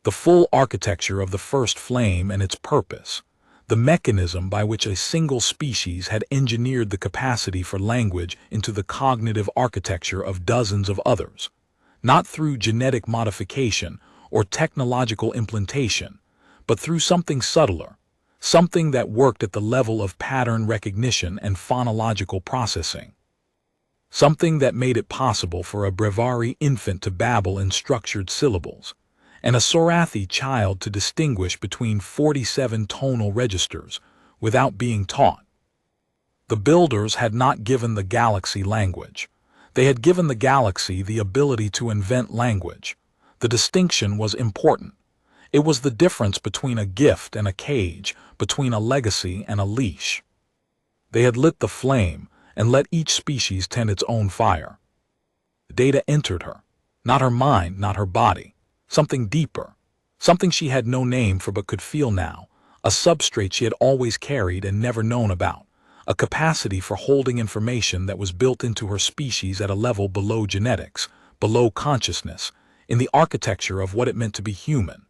The full architecture of the first flame and its purpose, the mechanism by which a single species had engineered the capacity for language into the cognitive architecture of dozens of others, not through genetic modification or technological implantation, but through something subtler, something that worked at the level of pattern recognition and phonological processing. Something that made it possible for a Brevari infant to babble in structured syllables, and a Sorathi child to distinguish between 47 tonal registers without being taught. The builders had not given the galaxy language. They had given the galaxy the ability to invent language. The distinction was important. It was the difference between a gift and a cage, between a legacy and a leash. They had lit the flame and let each species tend its own fire. Data entered her, not her mind, not her body, something deeper, something she had no name for but could feel now, a substrate she had always carried and never known about, a capacity for holding information that was built into her species at a level below genetics, below consciousness, in the architecture of what it meant to be human.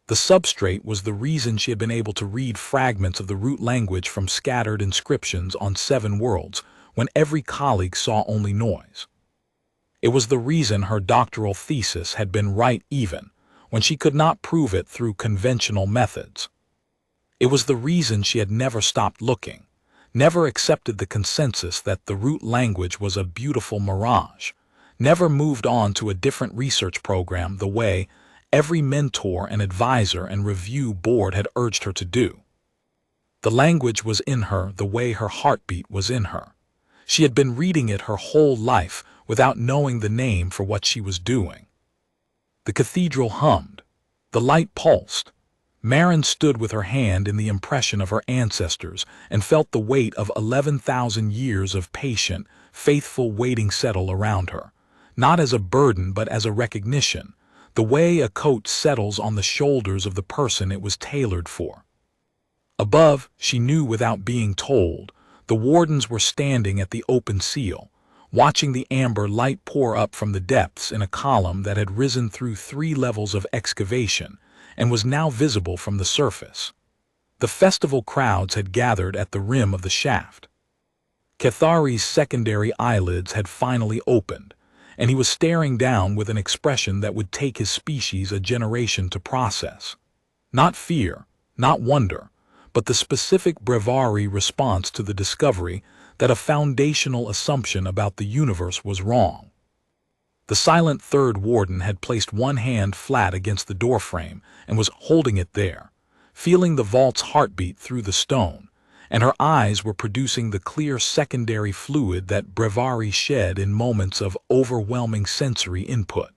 The substrate was the reason she had been able to read fragments of the root language from scattered inscriptions on 7 worlds when every colleague saw only noise. It was the reason her doctoral thesis had been right even when she could not prove it through conventional methods. It was the reason she had never stopped looking, never accepted the consensus that the root language was a beautiful mirage, never moved on to a different research program the way every mentor and advisor and review board had urged her to do. The language was in her the way her heartbeat was in her. She had been reading it her whole life without knowing the name for what she was doing. The cathedral hummed. The light pulsed. Marin stood with her hand in the impression of her ancestors and felt the weight of 11,000 years of patient, faithful waiting settle around her, not as a burden but as a recognition, the way a coat settles on the shoulders of the person it was tailored for. Above, she knew without being told, the wardens were standing at the open seal, watching the amber light pour up from the depths in a column that had risen through 3 levels of excavation and was now visible from the surface. The festival crowds had gathered at the rim of the shaft. Cathari's secondary eyelids had finally opened, and he was staring down with an expression that would take his species a generation to process. Not fear, not wonder, but the specific Brevari response to the discovery that a foundational assumption about the universe was wrong. The silent third warden had placed one hand flat against the doorframe and was holding it there, feeling the vault's heartbeat through the stone, and her eyes were producing the clear secondary fluid that Brevari shed in moments of overwhelming sensory input.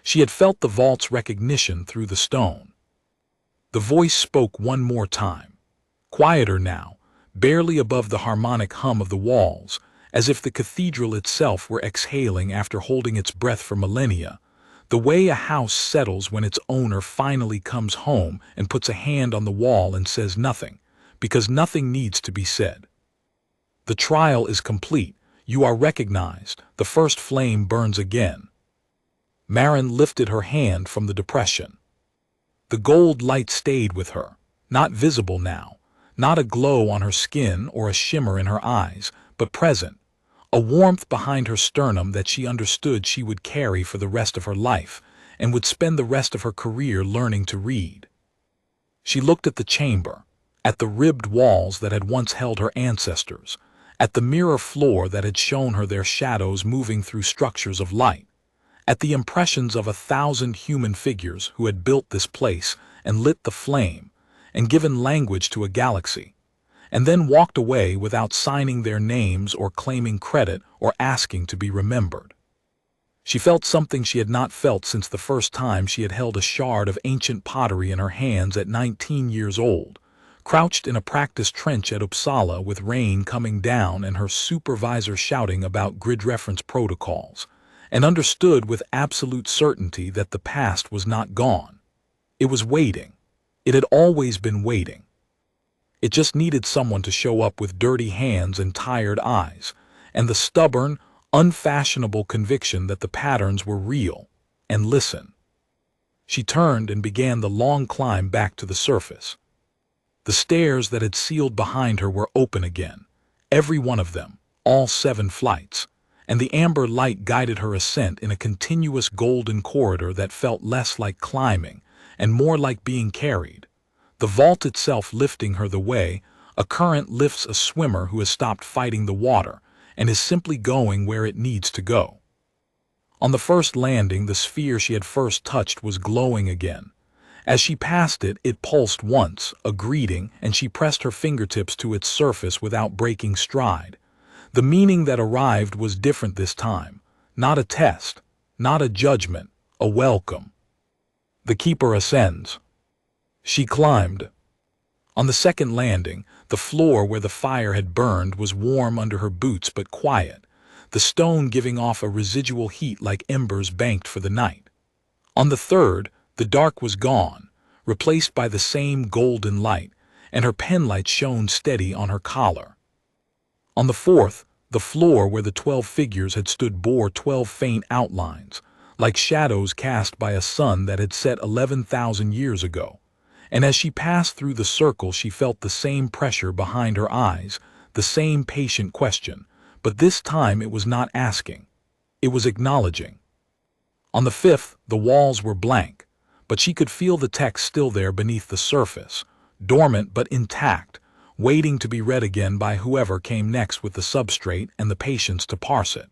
She had felt the vault's recognition through the stone. The voice spoke one more time, quieter now, barely above the harmonic hum of the walls, as if the cathedral itself were exhaling after holding its breath for millennia, the way a house settles when its owner finally comes home and puts a hand on the wall and says nothing, because nothing needs to be said. The trial is complete. You are recognized. The first flame burns again. Marin lifted her hand from the depression. The gold light stayed with her, not visible now, not a glow on her skin or a shimmer in her eyes, but present, a warmth behind her sternum that she understood she would carry for the rest of her life and would spend the rest of her career learning to read. She looked at the chamber, at the ribbed walls that had once held her ancestors, at the mirror floor that had shown her their shadows moving through structures of light, at the impressions of 1,000 human figures who had built this place and lit the flame and given language to a galaxy, and then walked away without signing their names or claiming credit or asking to be remembered. She felt something she had not felt since the first time she had held a shard of ancient pottery in her hands at 19 years old, crouched in a practice trench at Uppsala with rain coming down and her supervisor shouting about grid reference protocols, and understood with absolute certainty that the past was not gone. It was waiting. It had always been waiting. It just needed someone to show up with dirty hands and tired eyes, and the stubborn, unfashionable conviction that the patterns were real, and listen. She turned and began the long climb back to the surface. The stairs that had sealed behind her were open again, every one of them, all 7 flights, and the amber light guided her ascent in a continuous golden corridor that felt less like climbing and more like being carried, the vault itself lifting her the way a current lifts a swimmer who has stopped fighting the water and is simply going where it needs to go. On the first landing, the sphere she had first touched was glowing again. As she passed it, it pulsed once, a greeting, and she pressed her fingertips to its surface without breaking stride. The meaning that arrived was different this time. Not a test, not a judgment, a welcome. The keeper ascends. She climbed. On the second landing, the floor where the fire had burned was warm under her boots but quiet, the stone giving off a residual heat like embers banked for the night. On the third, the dark was gone, replaced by the same golden light, and her penlight shone steady on her collar. On the fourth, the floor where the 12 figures had stood bore 12 faint outlines, like shadows cast by a sun that had set 11,000 years ago. And as she passed through the circle, she felt the same pressure behind her eyes, the same patient question, but this time it was not asking. It was acknowledging. On the fifth, the walls were blank, but she could feel the text still there beneath the surface, dormant but intact, waiting to be read again by whoever came next with the substrate and the patience to parse it.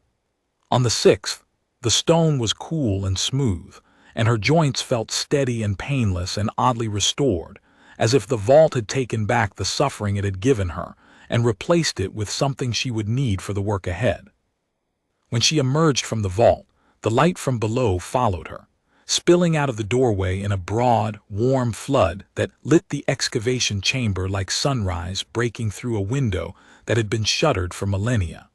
On the sixth, the stone was cool and smooth, and her joints felt steady and painless and oddly restored, as if the vault had taken back the suffering it had given her and replaced it with something she would need for the work ahead. When she emerged from the vault, the light from below followed her, spilling out of the doorway in a broad, warm flood that lit the excavation chamber like sunrise breaking through a window that had been shuttered for millennia.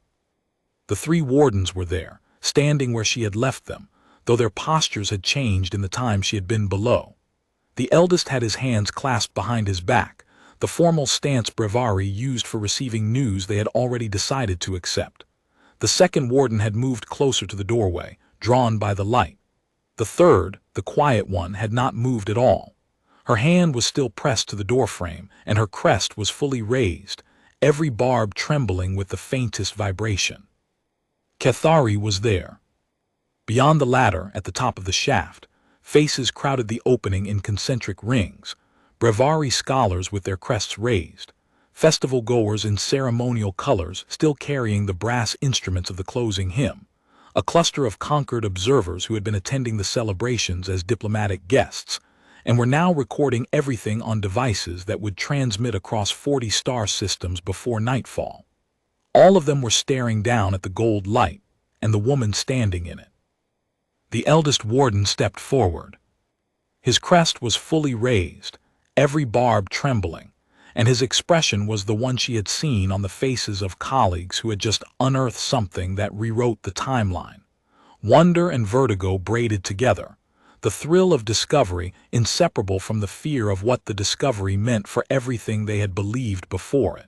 The 3 wardens were there, standing where she had left them, though their postures had changed in the time she had been below. The eldest had his hands clasped behind his back, the formal stance breviary used for receiving news they had already decided to accept. The second warden had moved closer to the doorway, drawn by the light. The third, the quiet one, had not moved at all. Her hand was still pressed to the doorframe, and her crest was fully raised, every barb trembling with the faintest vibration. Cathari was there. Beyond the ladder, at the top of the shaft, faces crowded the opening in concentric rings, breviary scholars with their crests raised, festival goers in ceremonial colors still carrying the brass instruments of the closing hymn, a cluster of conquered observers who had been attending the celebrations as diplomatic guests, and were now recording everything on devices that would transmit across 40 star systems before nightfall. All of them were staring down at the gold light, and the woman standing in it. The eldest warden stepped forward. His crest was fully raised, every barb trembling, and his expression was the one she had seen on the faces of colleagues who had just unearthed something that rewrote the timeline. Wonder and vertigo braided together, the thrill of discovery inseparable from the fear of what the discovery meant for everything they had believed before it.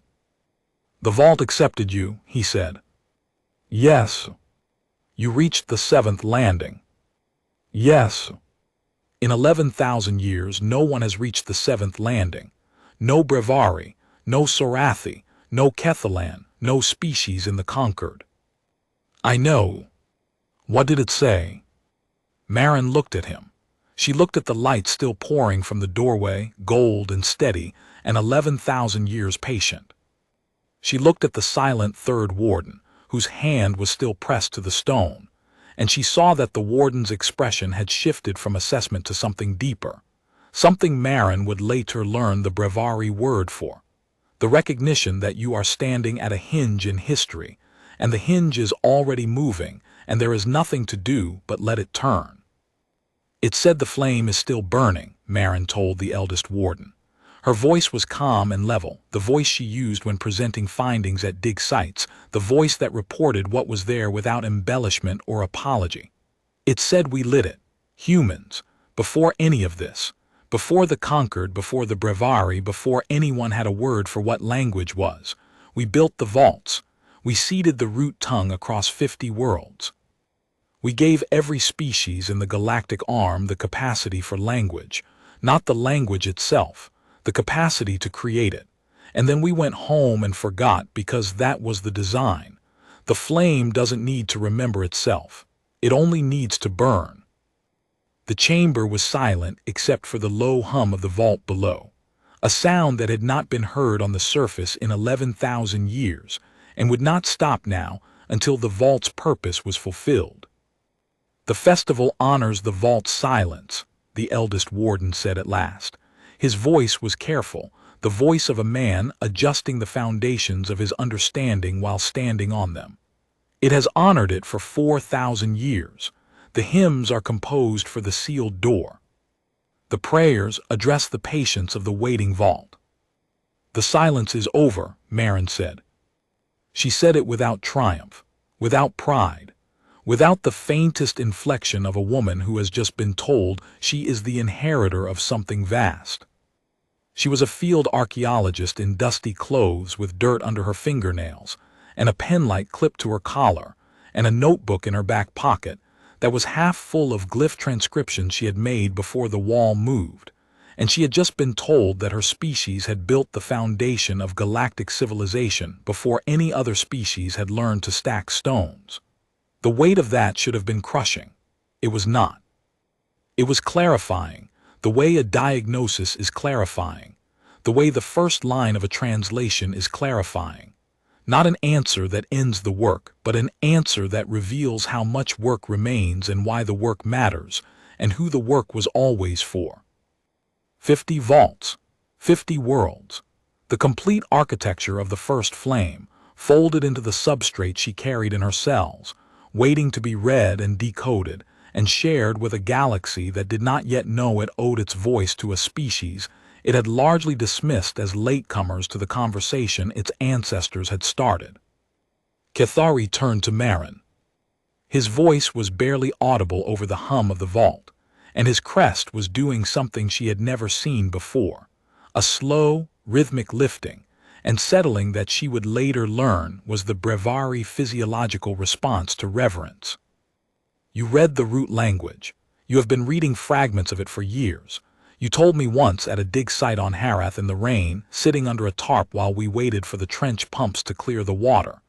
"The vault accepted you," he said. "Yes." "You reached the 7th landing." "Yes." In 11,000 years, no one has reached the 7th landing. No brevari, no Sorathi, no Kethalan, no species in the Concord. I know. What did it say? Marin looked at him. She looked at the light still pouring from the doorway, gold and steady, and 11,000 years patient. She looked at the silent third warden, whose hand was still pressed to the stone, and she saw that the warden's expression had shifted from assessment to something deeper, something Marin would later learn the brevari word for, the recognition that you are standing at a hinge in history, and the hinge is already moving, and there is nothing to do but let it turn. It said the flame is still burning, Marin told the eldest warden. Her voice was calm and level, the voice she used when presenting findings at dig sites, the voice that reported what was there without embellishment or apology. It said we lit it, humans, before any of this, before the Concord, before the brevari, before anyone had a word for what language was. We built the vaults. We seeded the root tongue across 50 worlds. We gave every species in the galactic arm the capacity for language, not the language itself, the capacity to create it. And then we went home and forgot because that was the design. The flame doesn't need to remember itself. It only needs to burn. The chamber was silent except for the low hum of the vault below, a sound that had not been heard on the surface in 11,000 years and would not stop now until the vault's purpose was fulfilled. The festival honors the vault's silence, the eldest warden said at last. His voice was careful, the voice of a man adjusting the foundations of his understanding while standing on them. It has honored it for 4,000 years. The hymns are composed for the sealed door. The prayers address the patience of the waiting vault. The silence is over, Marin said. She said it without triumph, without pride, without the faintest inflection of a woman who has just been told she is the inheritor of something vast. She was a field archaeologist in dusty clothes with dirt under her fingernails, and a penlight clipped to her collar, and a notebook in her back pocket that was half full of glyph transcriptions she had made before the wall moved, and she had just been told that her species had built the foundation of galactic civilization before any other species had learned to stack stones. The weight of that should have been crushing. It was not. It was clarifying, the way a diagnosis is clarifying, the way the first line of a translation is clarifying. Not an answer that ends the work, but an answer that reveals how much work remains and why the work matters, and who the work was always for. 50 vaults, 50 worlds, the complete architecture of the first flame, folded into the substrate she carried in her cells, waiting to be read and decoded, and shared with a galaxy that did not yet know it owed its voice to a species it had largely dismissed as latecomers to the conversation its ancestors had started. Kethari turned to Marin. His voice was barely audible over the hum of the vault, and his crest was doing something she had never seen before, a slow, rhythmic lifting and settling that she would later learn was the brevari physiological response to reverence. You read the root language. You have been reading fragments of it for years. You told me once at a dig site on Harath in the rain, sitting under a tarp while we waited for the trench pumps to clear the water.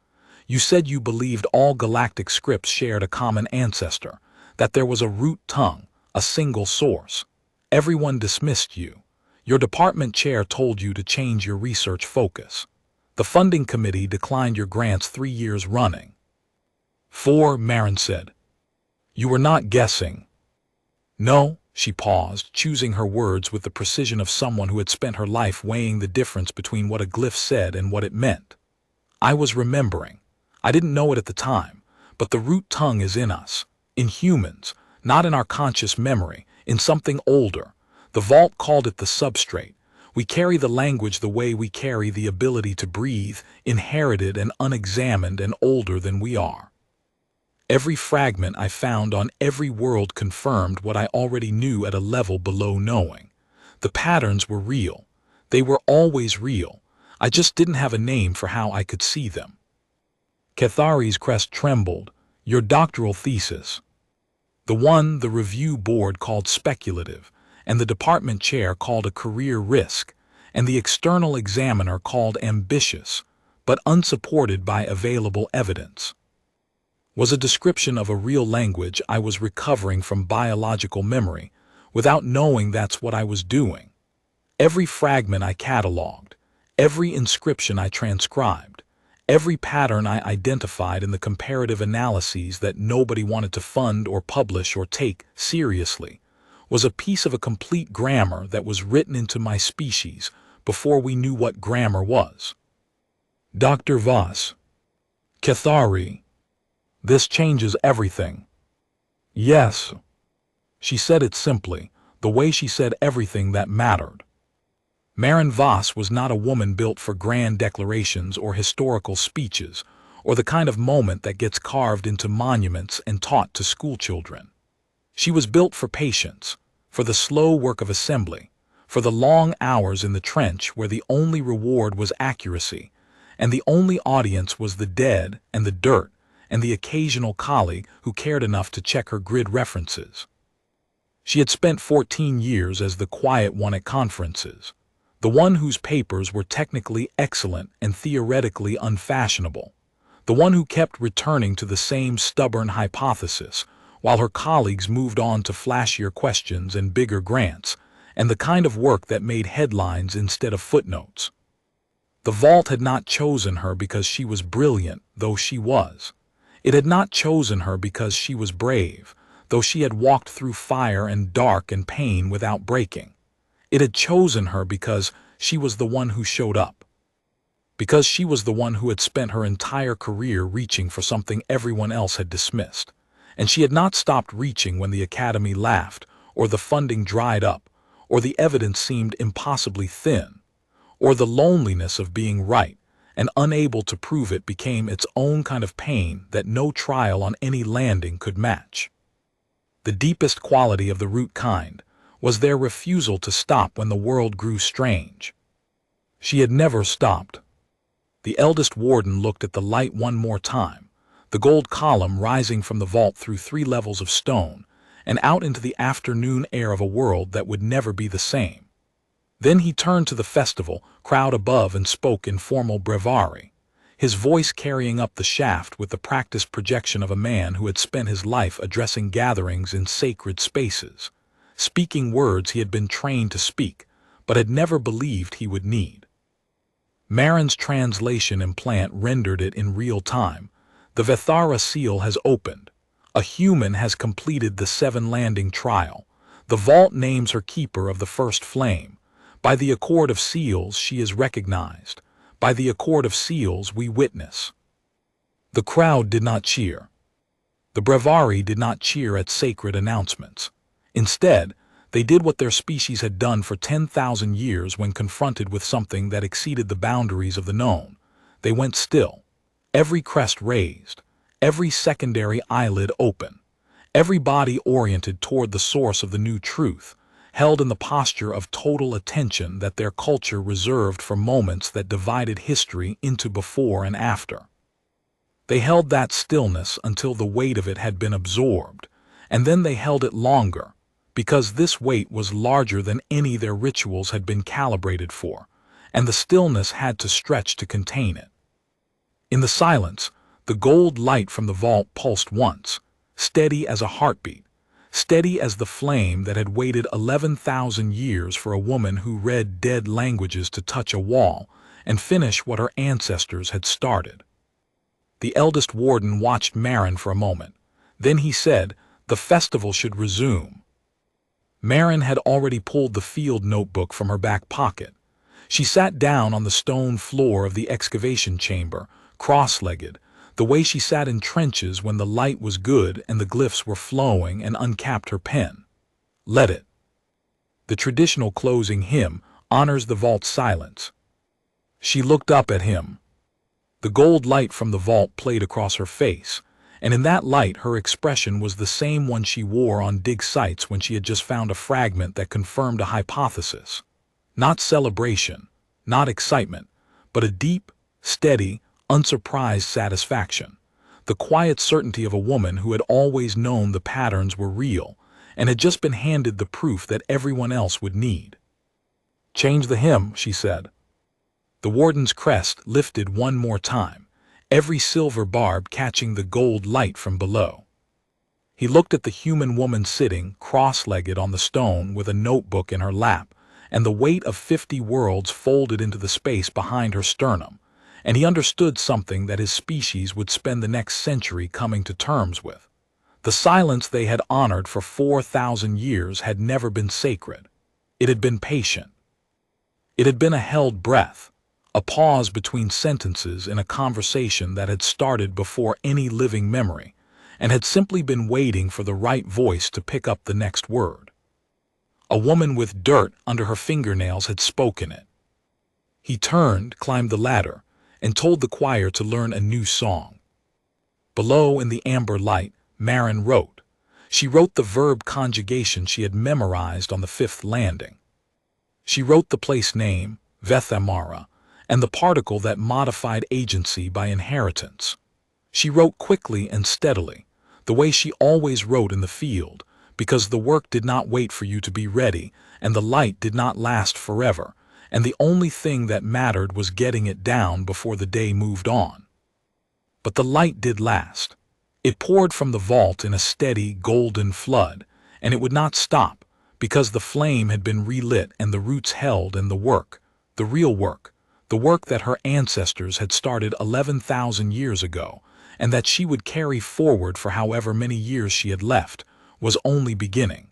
You said you believed all galactic scripts shared a common ancestor, that there was a root tongue, a single source. Everyone dismissed you. Your department chair told you to change your research focus. The funding committee declined your grants 3 years running. 4, Marin said. You were not guessing. No, she paused, choosing her words with the precision of someone who had spent her life weighing the difference between what a glyph said and what it meant. I was remembering. I didn't know it at the time, but the root tongue is in us, in humans, not in our conscious memory, in something older. The vault called it the substrate. We carry the language the way we carry the ability to breathe, inherited and unexamined and older than we are. Every fragment I found on every world confirmed what I already knew at a level below knowing. The patterns were real. They were always real. I just didn't have a name for how I could see them. Kethari's crest trembled. Your doctoral thesis. The one the review board called speculative, and the department chair called a career risk, and the external examiner called ambitious, but unsupported by available evidence, was a description of a real language I was recovering from biological memory, without knowing that's what I was doing. Every fragment I catalogued, every inscription I transcribed, every pattern I identified in the comparative analyses that nobody wanted to fund or publish or take seriously, was a piece of a complete grammar that was written into my species before we knew what grammar was. Dr. Voss. Cathari. This changes everything. Yes. She said it simply, the way she said everything that mattered. Maren Voss was not a woman built for grand declarations or historical speeches, or the kind of moment that gets carved into monuments and taught to schoolchildren. She was built for patience, for the slow work of assembly, for the long hours in the trench where the only reward was accuracy, and the only audience was the dead and the dirt and the occasional colleague who cared enough to check her grid references. She had spent 14 years as the quiet one at conferences, the one whose papers were technically excellent and theoretically unfashionable, the one who kept returning to the same stubborn hypothesis, while her colleagues moved on to flashier questions and bigger grants, and the kind of work that made headlines instead of footnotes. The vault had not chosen her because she was brilliant, though she was. It had not chosen her because she was brave, though she had walked through fire and dark and pain without breaking. It had chosen her because she was the one who showed up. Because she was the one who had spent her entire career reaching for something everyone else had dismissed. And she had not stopped reaching when the academy laughed, or the funding dried up, or the evidence seemed impossibly thin, or the loneliness of being right and unable to prove it became its own kind of pain that no trial on any landing could match. The deepest quality of the root kind was their refusal to stop when the world grew strange. She had never stopped. The eldest warden looked at the light one more time, the gold column rising from the vault through 3 levels of stone, and out into the afternoon air of a world that would never be the same. Then he turned to the festival crowd above and spoke in formal breviary, his voice carrying up the shaft with the practiced projection of a man who had spent his life addressing gatherings in sacred spaces, speaking words he had been trained to speak, but had never believed he would need. Maren's translation implant rendered it in real time. The Vethara seal has opened. A human has completed the 7-landing trial. The vault names her keeper of the first flame. By the accord of seals she is recognized. By the accord of seals we witness. The crowd did not cheer. The breviary did not cheer at sacred announcements. Instead, they did what their species had done for 10,000 years when confronted with something that exceeded the boundaries of the known. They went still, every crest raised, every secondary eyelid open, every body oriented toward the source of the new truth, held in the posture of total attention that their culture reserved for moments that divided history into before and after. They held that stillness until the weight of it had been absorbed, and then they held it longer, because this weight was larger than any their rituals had been calibrated for, and the stillness had to stretch to contain it. In the silence, the gold light from the vault pulsed once, steady as a heartbeat, steady as the flame that had waited 11,000 years for a woman who read dead languages to touch a wall and finish what her ancestors had started. The eldest warden watched Maren for a moment. Then he said, "The festival should resume." Maren had already pulled the field notebook from her back pocket. She sat down on the stone floor of the excavation chamber, cross-legged, the way she sat in trenches when the light was good and the glyphs were flowing, and uncapped her pen. Let it. The traditional closing hymn honors the vault's silence. She looked up at him. The gold light from the vault played across her face, and in that light her expression was the same one she wore on dig sites when she had just found a fragment that confirmed a hypothesis. Not celebration, not excitement, but a deep, steady, unsurprised satisfaction, the quiet certainty of a woman who had always known the patterns were real and had just been handed the proof that everyone else would need. Change the hymn, she said. The warden's crest lifted one more time, every silver barb catching the gold light from below. He looked at the human woman sitting cross-legged on the stone with a notebook in her lap, and the weight of 50 worlds folded into the space behind her sternum, and he understood something that his species would spend the next century coming to terms with. The silence they had honored for 4,000 years had never been sacred. It had been patient. It had been a held breath, a pause between sentences in a conversation that had started before any living memory, and had simply been waiting for the right voice to pick up the next word. A woman with dirt under her fingernails had spoken it. He turned, climbed the ladder, and told the choir to learn a new song. Below in the amber light, Marin wrote. She wrote the verb conjugation she had memorized on the 5th landing. She wrote the place name, Vethamara, and the particle that modified agency by inheritance. She wrote quickly and steadily, the way she always wrote in the field, because the work did not wait for you to be ready, and the light did not last forever, and the only thing that mattered was getting it down before the day moved on. But the light did last. It poured from the vault in a steady, golden flood, and it would not stop, because the flame had been relit and the roots held in the work, the real work, the work that her ancestors had started 11,000 years ago, and that she would carry forward for however many years she had left, was only beginning.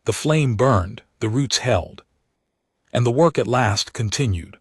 The flame burned, the roots held, and the work at last continued.